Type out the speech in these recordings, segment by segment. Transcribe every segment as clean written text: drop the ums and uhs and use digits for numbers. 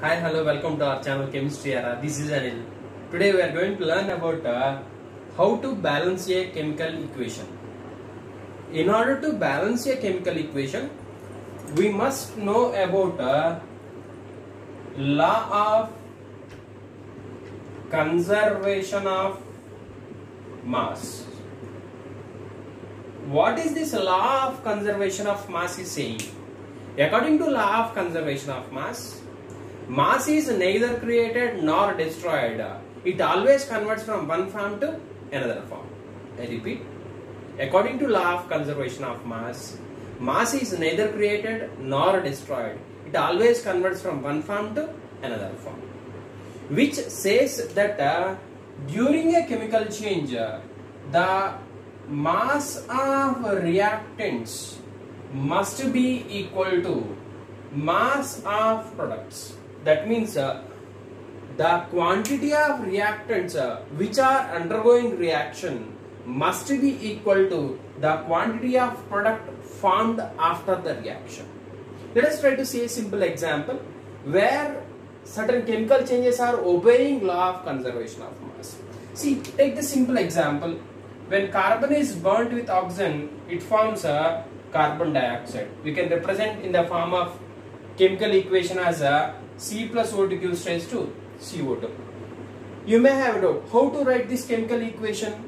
Hi, hello, welcome to our channel Chemistry Era. This is Anil. Today we are going to learn about how to balance a chemical equation. In order to balance a chemical equation, we must know about law of conservation of mass. What is this law of conservation of mass is saying? According to law of conservation of mass, mass is neither created nor destroyed. It always converts from one form to another form. I repeat. According to law of conservation of mass, mass is neither created nor destroyed. It always converts from one form to another form. Which says that during a chemical change, the mass of reactants must be equal to mass of products. That means the quantity of reactants which are undergoing reaction must be equal to the quantity of product formed after the reaction. Let us try to see a simple example where certain chemical changes are obeying law of conservation of mass. See, take the simple example. When carbon is burnt with oxygen, it forms a carbon dioxide. We can represent in the form of chemical equation as a C plus O2 gives rise to CO2. You may have doubt how to write this chemical equation.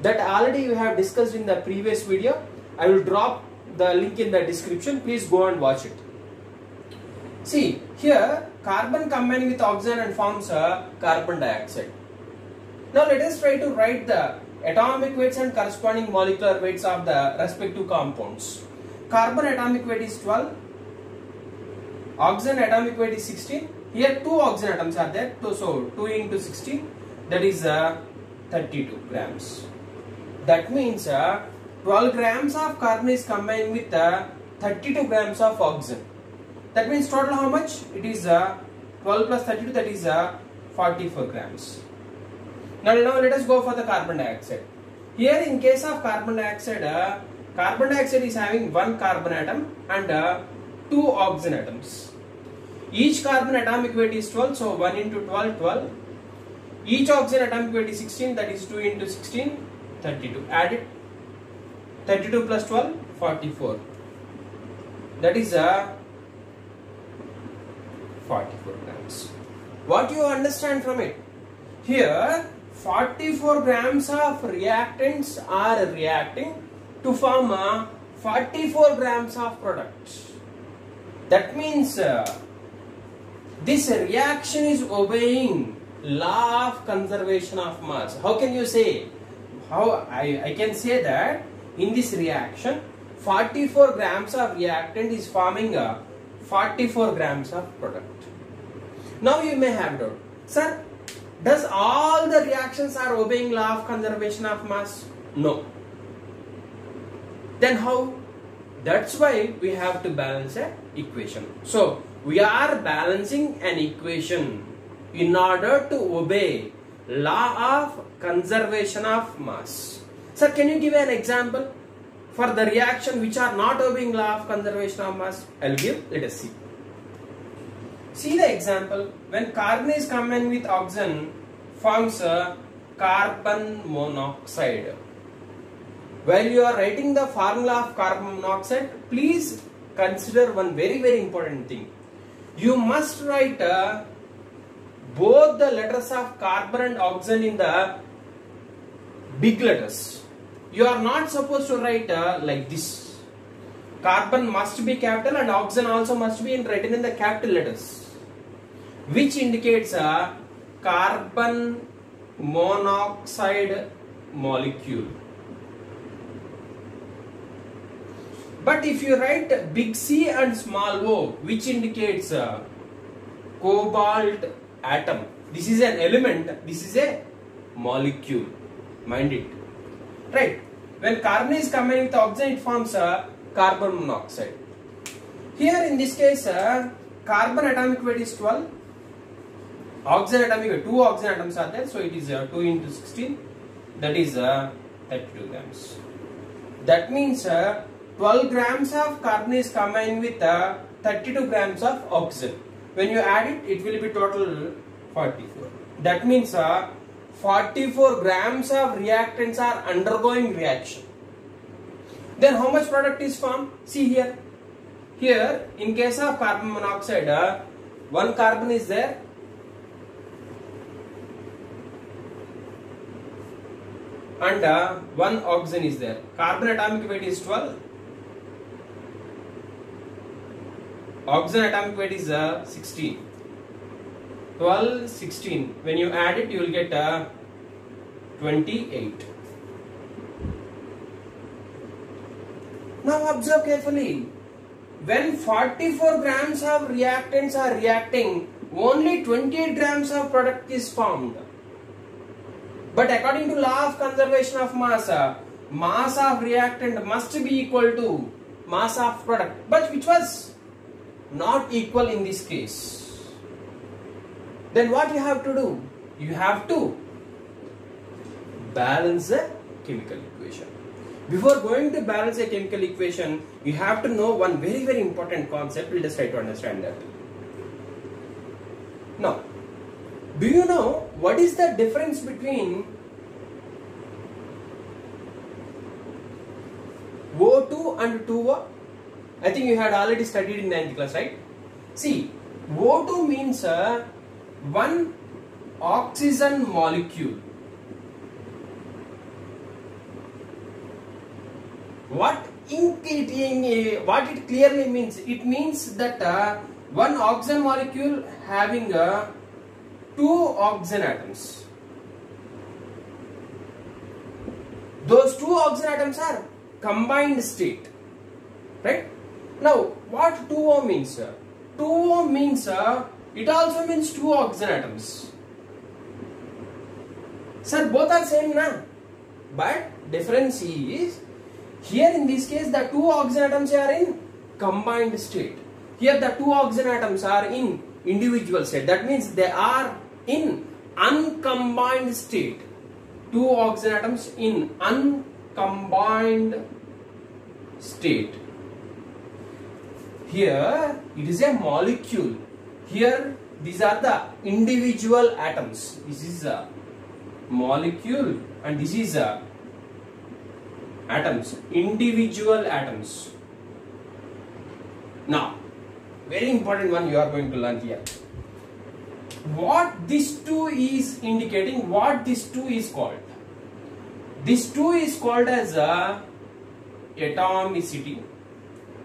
That already we have discussed in the previous video. I will drop the link in the description. Please go and watch it. See, here carbon combining with oxygen and forms a carbon dioxide. Now let us try to write the atomic weights and corresponding molecular weights of the respective compounds. Carbon atomic weight is 12. Oxygen atomic weight is 16. Here two oxygen atoms are there. So 2 into 16, that is 32 grams. That means 12 grams of carbon is combined with 32 grams of oxygen. That means total how much? It is 12 plus 32, that is 44 grams. Now let us go for the carbon dioxide. Here in case of carbon dioxide is having one carbon atom and two oxygen atoms. Each carbon atomic weight is 12, so 1 into 12, 12. Each oxygen atomic weight is 16, that is 2 into 16, 32. Add it. 32 plus 12, 44. That is 44 grams. What you understand from it? Here 44 grams of reactants are reacting to form 44 grams of product. That means this reaction is obeying law of conservation of mass. How can you say? How I can say that in this reaction 44 grams of reactant is forming 44 grams of product. Now you may have doubt, sir, does all the reactions are obeying law of conservation of mass? No. Then how? That's why we have to balance an equation. So we are balancing an equation in order to obey law of conservation of mass. Sir, can you give an example for the reaction which are not obeying law of conservation of mass? I'll give. Let us see. See the example. When carbon is combined with oxygen, forms a carbon monoxide. While you are writing the formula of carbon monoxide, please consider one very important thing. You must write both the letters of carbon and oxygen in the big letters. You are not supposed to write like this. Carbon must be capital and oxygen also must be written in the capital letters, which indicates a carbon monoxide molecule. But if you write big C and small o, which indicates a cobalt atom, this is an element, this is a molecule. Mind it. Right? When carbon is combined with oxygen, it forms a carbon monoxide. Here in this case, carbon atomic weight is 12. Oxygen atomic weight, two oxygen atoms are there, so it is 2 into 16, that is 32 grams. That means 12 grams of carbon is combined with 32 grams of oxygen. When you add it, it will be total 44. That means 44 grams of reactants are undergoing reaction. Then how much product is formed? See here. Here, in case of carbon monoxide, one carbon is there. And one oxygen is there. Carbon atomic weight is 12. Oxygen atomic weight is 16. 12, 16. When you add it, you will get 28. Now observe carefully. When 44 grams of reactants are reacting, only 28 grams of product is formed. But according to law of conservation of mass, mass of reactant must be equal to mass of product, but which was not equal in this case. Then what you have to do? You have to balance the chemical equation. Before going to balance a chemical equation, you have to know one very, very important concept. We'll just try to understand that. Now, do you know what is the difference between O2 and 2O? I think you had already studied in 9th class, right? See, O2 means one oxygen molecule. What it clearly means? It means that one oxygen molecule having 2 oxygen atoms. Those 2 oxygen atoms are combined state, right? Now, what 2O means? 2O means it also means 2 oxygen atoms. Sir, both are same, na? But difference is, here in this case the 2 oxygen atoms are in combined state. Here the 2 oxygen atoms are in individual state. That means they are in uncombined state. 2 oxygen atoms in uncombined state. Here it is a molecule. Here these are the individual atoms. This is a molecule and this is a atoms, individual atoms. Now, very important one you are going to learn here. What this 2 is indicating, what this 2 is called? This 2 is called as a atomicity.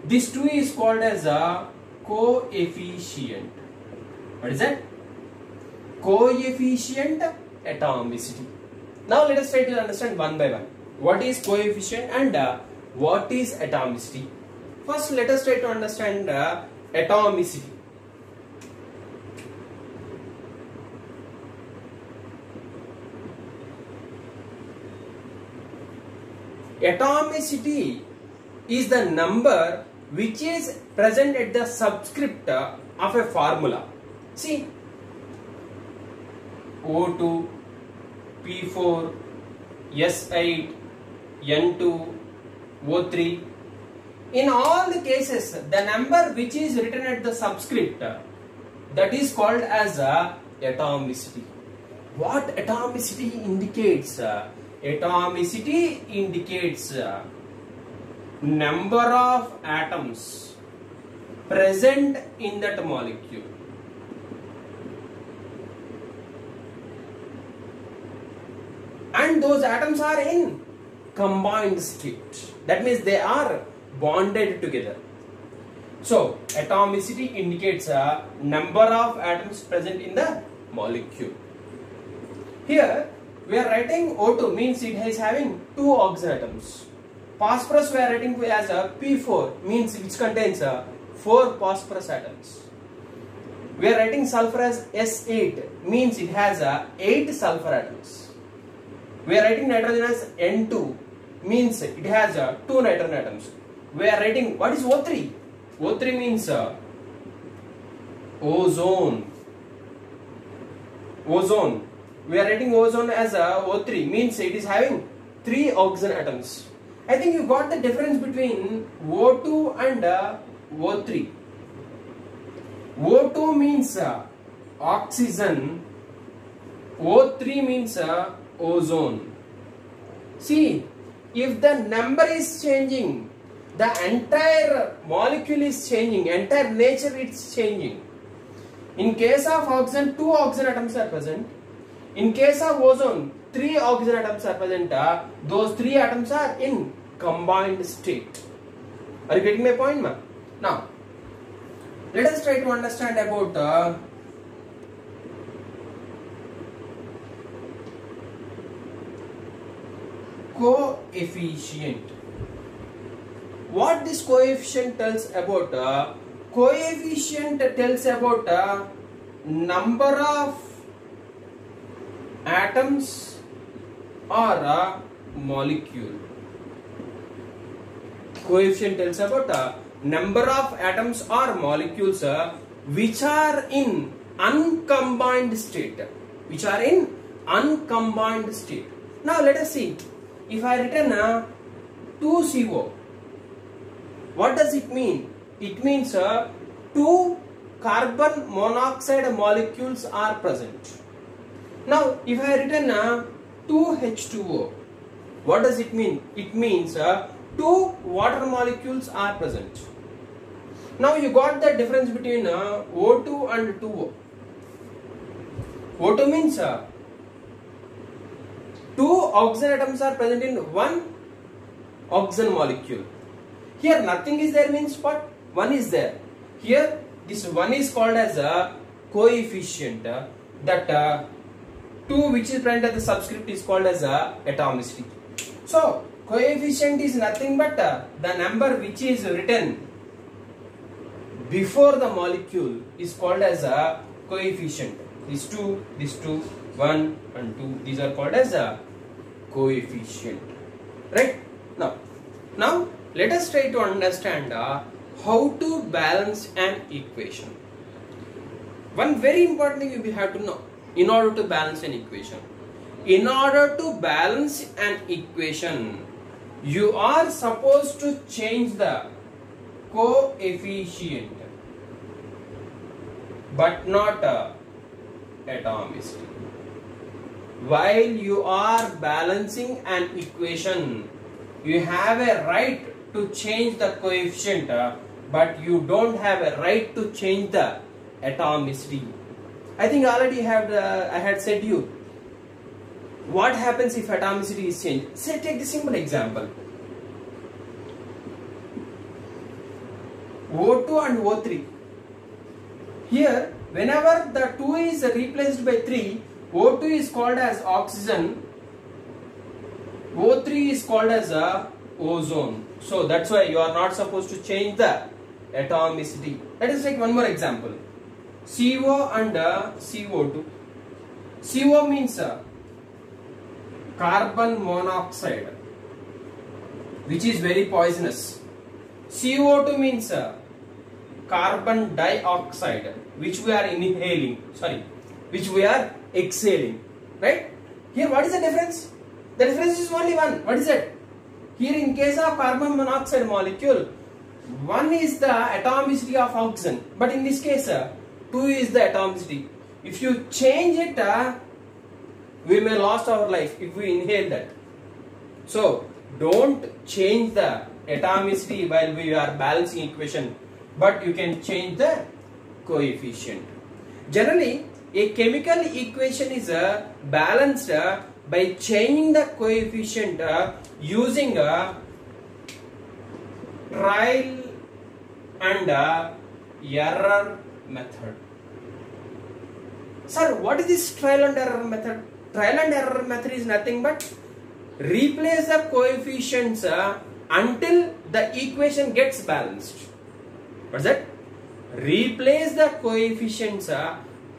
This 2 is called as a coefficient. What is that? Coefficient atomicity. Now let us try to understand one by one. What is coefficient and what is atomicity? First, let us try to understand atomicity. Atomicity is the number which is present at the subscript of a formula. See, O2, P4, S8, N2, O3. In all the cases, the number which is written at the subscript, that is called as atomicity. What atomicity indicates? Atomicity indicates number of atoms present in that molecule. And those atoms are in combined state. That means they are bonded together. So, atomicity indicates a number of atoms present in the molecule. Here, we are writing O2 means it is having 2 oxygen atoms. Phosphorus we are writing as a P4 means which contains 4 phosphorus atoms. We are writing sulfur as S8 means it has 8 sulfur atoms. We are writing nitrogen as N2 means it has 2 nitrogen atoms. We are writing, what is O3? O3 means ozone. Ozone. We are writing ozone as O3 means it is having 3 oxygen atoms. I think you got the difference between O2 and O3. O2 means oxygen, O3 means ozone. See, if the number is changing, the entire molecule is changing, entire nature is changing. In case of oxygen, 2 oxygen atoms are present. In case of ozone, 3 oxygen atoms are present. Those 3 atoms are in combined state. Are you getting my point, ma? Now, let us try to understand about coefficient. What this coefficient tells about? Coefficient tells about number of atoms or a molecule. Coefficient tells about number of atoms or molecules which are in uncombined state. Which are in uncombined state. Now let us see. If I written 2CO, what does it mean? It means 2 carbon monoxide molecules are present. Now if I written 2H2O, what does it mean? It means 2 water molecules are present. Now you got the difference between O2 and 2O. O2 means 2 oxygen atoms are present in one oxygen molecule. Here nothing is there means what? 1 is there. Here this 1 is called as a coefficient. That 2 which is present as the subscript is called as a atomicity. So coefficient is nothing but the number which is written before the molecule is called as a coefficient. These two, 1 and 2, these are called as a coefficient. Right? Now let us try to understand how to balance an equation. One very important thing you have to know in order to balance an equation. In order to balance an equation, you are supposed to change the coefficient but not atomicity. While you are balancing an equation, you have a right to change the coefficient, but you don't have a right to change the atomicity. I think already I had said you what happens if atomicity is changed. Say take the simple example. O2 and O3. Here whenever the 2 is replaced by 3, O2 is called as oxygen, O3 is called as ozone. So that's why you are not supposed to change the atomicity. Let us take one more example. CO and CO2. CO means carbon monoxide, which is very poisonous. CO2 means carbon dioxide, which we are inhaling, which we are exhaling. Right? Here what is the difference? The difference is only one. What is it? Here in case of carbon monoxide molecule, 1 is the atomicity of oxygen, but in this case 2 is the atomicity. If you change it, we may lose our life if we inhale that. So don't change the atomicity while we are balancing equation, but you can change the coefficient. Generally, a chemical equation is balanced by changing the coefficient using a trial and error method. Sir, what is this trial and error method? Trial and error method is nothing but replace the coefficients until the equation gets balanced. What's that? Replace the coefficients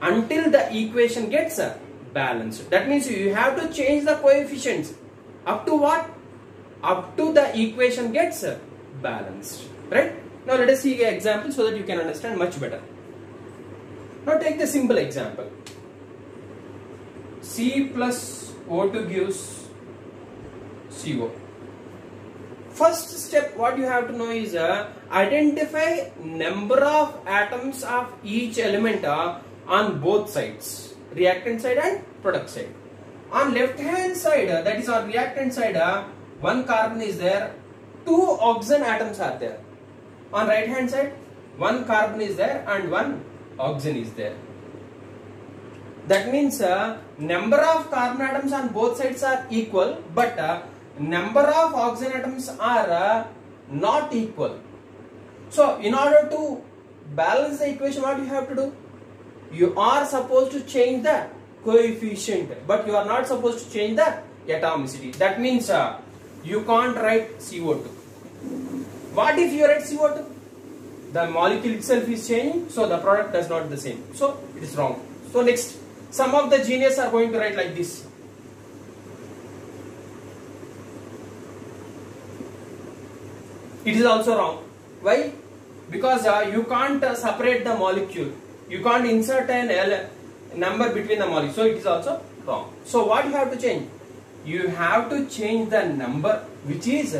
until the equation gets balanced. That means you have to change the coefficients up to what? Up to the equation gets balanced. Right? Now let us see an example so that you can understand much better. Now take the simple example. C plus O2 gives CO. First step, what you have to know is identify number of atoms of each element on both sides, reactant side and product side. On left hand side, that is on reactant side, one carbon is there, two oxygen atoms are there. On right hand side, one carbon is there and one oxygen is there. That means number of carbon atoms on both sides are equal, but number of oxygen atoms are not equal. So in order to balance the equation, what you have to do? You are supposed to change the coefficient, but you are not supposed to change the atomicity. That means you can't write CO2. What if you write CO2? The molecule itself is changing, so the product does not the same. So it is wrong. So next, some of the genius are going to write like this. It is also wrong. Why? Because you can't separate the molecule. You can't insert an number between the molecules. So it is also wrong. So what you have to change? You have to change the number which is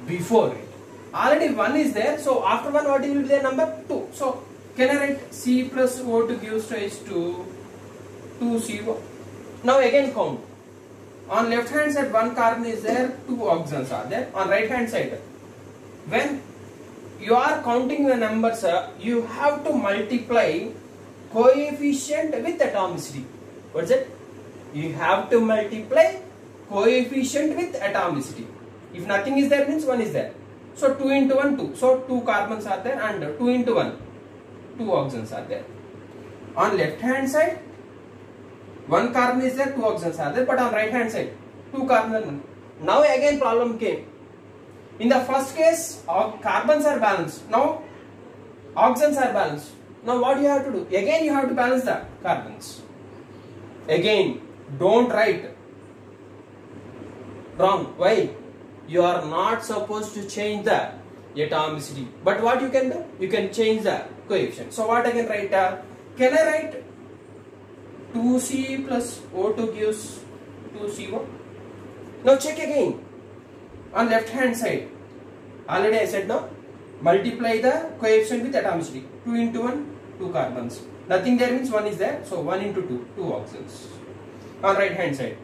before it. Already 1 is there. So after 1, what will be the number? 2. So can I write C plus O2 gives rise to 2CO. Now again count. On left hand side, one carbon is there, two oxygens are there. On right hand side, when you are counting the numbers, you have to multiply coefficient with atomicity. What is it? You have to multiply coefficient with atomicity. If nothing is there, means 1 is there. So 2 into 1, 2. So 2 carbons are there, and 2 into 1, 2 oxygens are there. On left hand side, 1 carbon is there, 2 oxygens are there, but on right hand side, 2 carbons and 1. Now again problem came. In the first case, carbons are balanced. Now oxygens are balanced. Now what you have to do? Again you have to balance the carbons. Again, don't write wrong. Why? You are not supposed to change the atomicity. But what you can do? You can change the coefficient. So what I can write? Can I write 2C plus O2 gives 2CO? Now check again. On left hand side, already I said no. Multiply the coefficient with atomicity. 2 into 1, 2 carbons. Nothing there means 1 is there. So 1 into 2, 2 oxygens. On right hand side,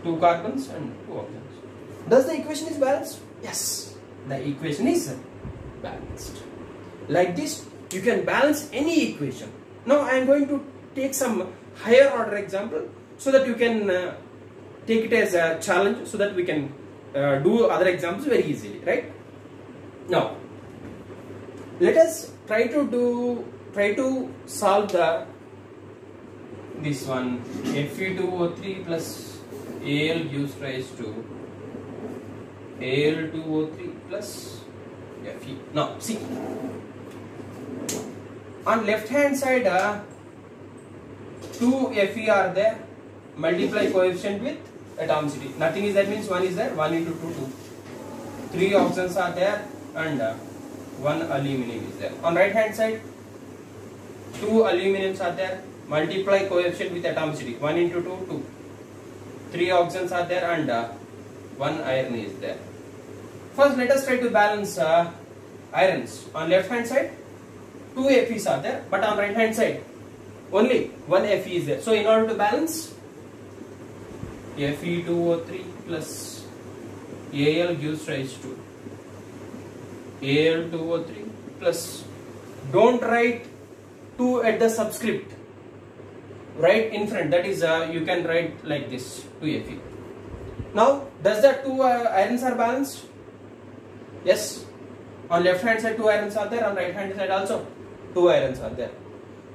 2 carbons and 2 oxygens. Does the equation is balanced? Yes, the equation is balanced. Like this, you can balance any equation. Now I am going to take some higher order example so that you can take it as a challenge, so that we can do other examples very easily, right? Now let us try to solve this one. Fe2O3 plus Al gives rise to Al2O3 plus Fe. Now see, on left hand side 2 Fe are there. Multiply coefficient with atomicity. Nothing is there means 1 is there. 1 into 2, 2. 3 oxygens are there and 1 aluminum is there. On right hand side, 2 aluminums are there. Multiply coefficient with atomicity. 1 into 2, 2. 3 oxygens are there and 1 iron is there. First let us try to balance irons. On left hand side, 2 Fe's are there, but on right hand side, only 1 Fe is there. So in order to balance, Fe2O3 plus Al gives rise to Al2O3 plus, don't write 2 at the subscript, write in front, that is you can write like this, 2 Fe. Now does the 2 irons are balanced? Yes. On left hand side 2 irons are there, on right hand side also 2 irons are there.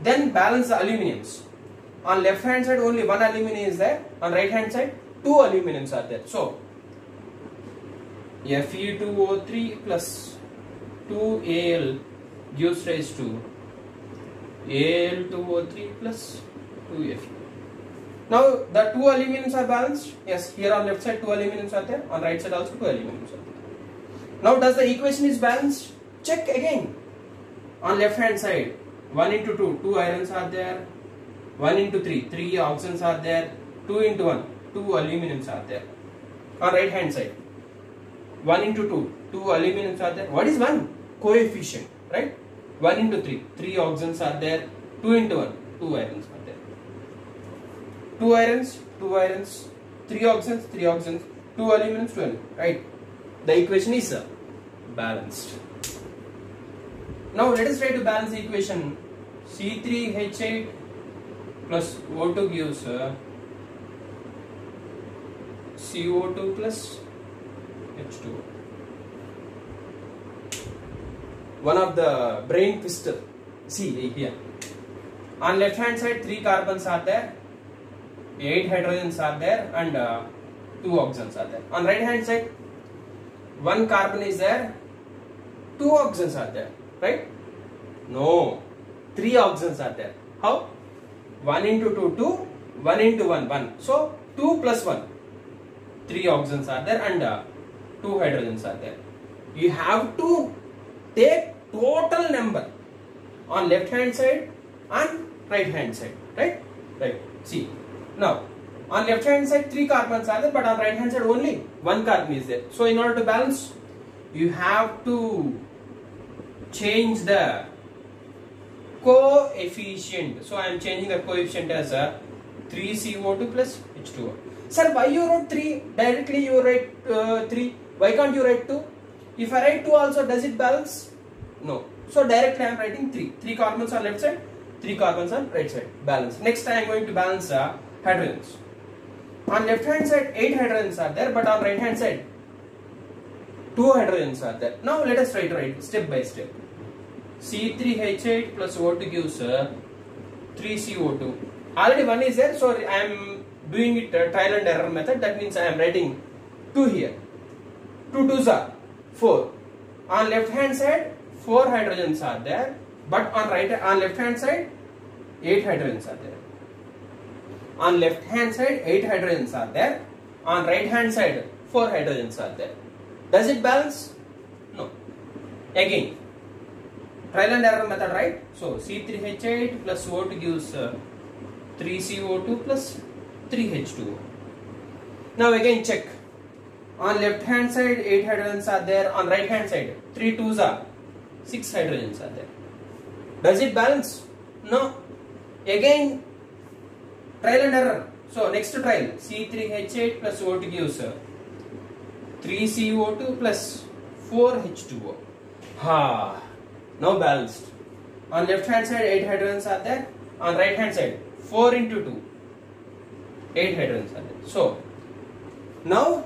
Then balance the aluminiums. On left hand side only 1 aluminum is there, on right hand side 2 aluminums are there. So Fe2O3 plus 2Al gives rise to Al2O3 plus 2Fe. Now the 2 aluminums are balanced. Yes, here on left side 2 aluminums are there, on right side also 2 aluminums are there. Now does the equation is balanced? Check again. On left hand side, 1 into 2, 2 irons are there. 1 into 3, 3 oxygens are there. 2 into 1, 2 aluminums are there. On right hand side, 1 into 2, 2 aluminums are there. What is 1? Coefficient, right? 1 into 3, 3 oxygens are there. 2 into 1, 2 irons are there. 2 irons, 2 irons, 3 oxygens, 3 oxygens, 2 aluminums, 2 aluminums, right? The equation is balanced. Now let us try to balance the equation. C3H8 plus O2 gives CO2 plus H2O. One of the brain twister. See here. On left hand side 3 carbons are there, 8 hydrogens are there, and 2 oxygens are there. On right hand side 1 carbon is there, 2 oxygens are there, right? No, 3 oxygens are there. How? 1 into 2, 2, 1 into 1, 1. So 2 plus 1, 3 oxygens are there, and 2 hydrogens are there. You have to take total number on left hand side and right hand side, right? Right. See, now on left hand side 3 carbons are there, but on right hand side only 1 carbon is there. So in order to balance, you have to change the coefficient. So I am changing the coefficient as a 3CO2 plus H2O. Sir, why you wrote 3? Directly you write 3. Why can't you write 2? If I write 2 also, does it balance? No. So directly I am writing 3. 3 carbons on left side, 3 carbons on right side. Balance. Next I am going to balance hydrogens. On left hand side 8 hydrogens are there, but on right hand side 2 hydrogens are there. Now let us try to write step by step. C3H8 plus O2 gives 3CO2. Already 1 is there, so I am doing it trial and error method. That means I am writing 2 here. 2 2s are 4. On left hand side 4 hydrogens are there, but on left hand side 8 hydrogens are there. On left hand side 8 hydrogens are there. On right hand side 4 hydrogens are there. Does it balance? No. Again, trial and error method, right? So C3H8 plus O2 gives 3CO2 plus 3H2O. Now again check. On left hand side 8 hydrogens are there. On right hand side 3 2s are 6 hydrogens are there. Does it balance? No. Again trial and error. So next trial, C3H8 plus O2 gives 3CO2 plus 4H2O. Now balanced. On left hand side 8 hydrogens are there. On right hand side 4 into 2, 8 hydrogens are there. So now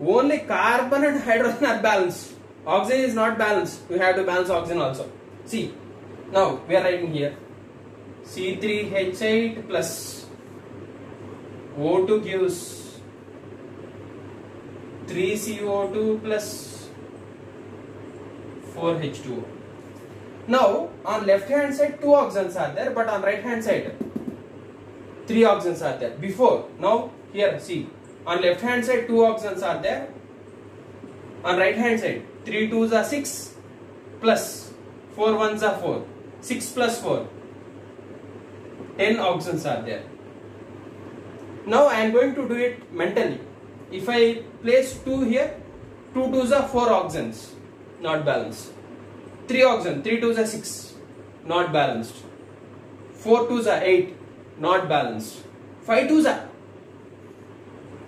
only carbon and hydrogen are balanced. Oxygen is not balanced. We have to balance oxygen also. See, now we are writing here C3H8 plus O2 gives 3CO2 plus 4H2O. Now on left hand side 2 oxygens are there, but on right hand side 3 oxygens are there. Before, now here see, on left hand side 2 oxygens are there. On right hand side 3 2s are 6 plus 4 1s are 4. 6 plus 4, 10 oxygens are there. Now I am going to do it mentally. If I place 2 here, 2 2s are 4 oxygens, not balanced. 3 oxygen, 3 2s are 6, not balanced. 4 2s are 8, not balanced. 5 2s are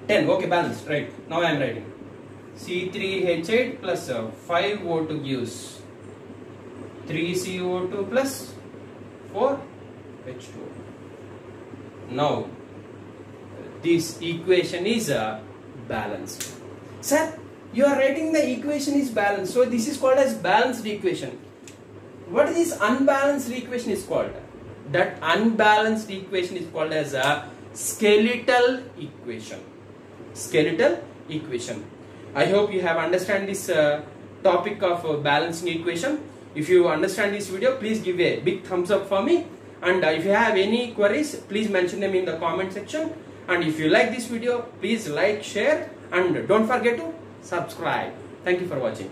10, okay, balanced, right? Now I am writing C3H8 plus 5O2 gives 3CO2 plus 4H2O. Now this equation is balanced. Sir, you are writing the equation is balanced, so this is called as balanced equation. What is this unbalanced equation is called? That unbalanced equation is called as a skeletal equation. Skeletal equation. I hope you have understand this topic of balancing equation. If you understand this video, please give a big thumbs up for me. And if you have any queries, please mention them in the comment section. And if you like this video, please like, share, and don't forget to subscribe. Thank you for watching.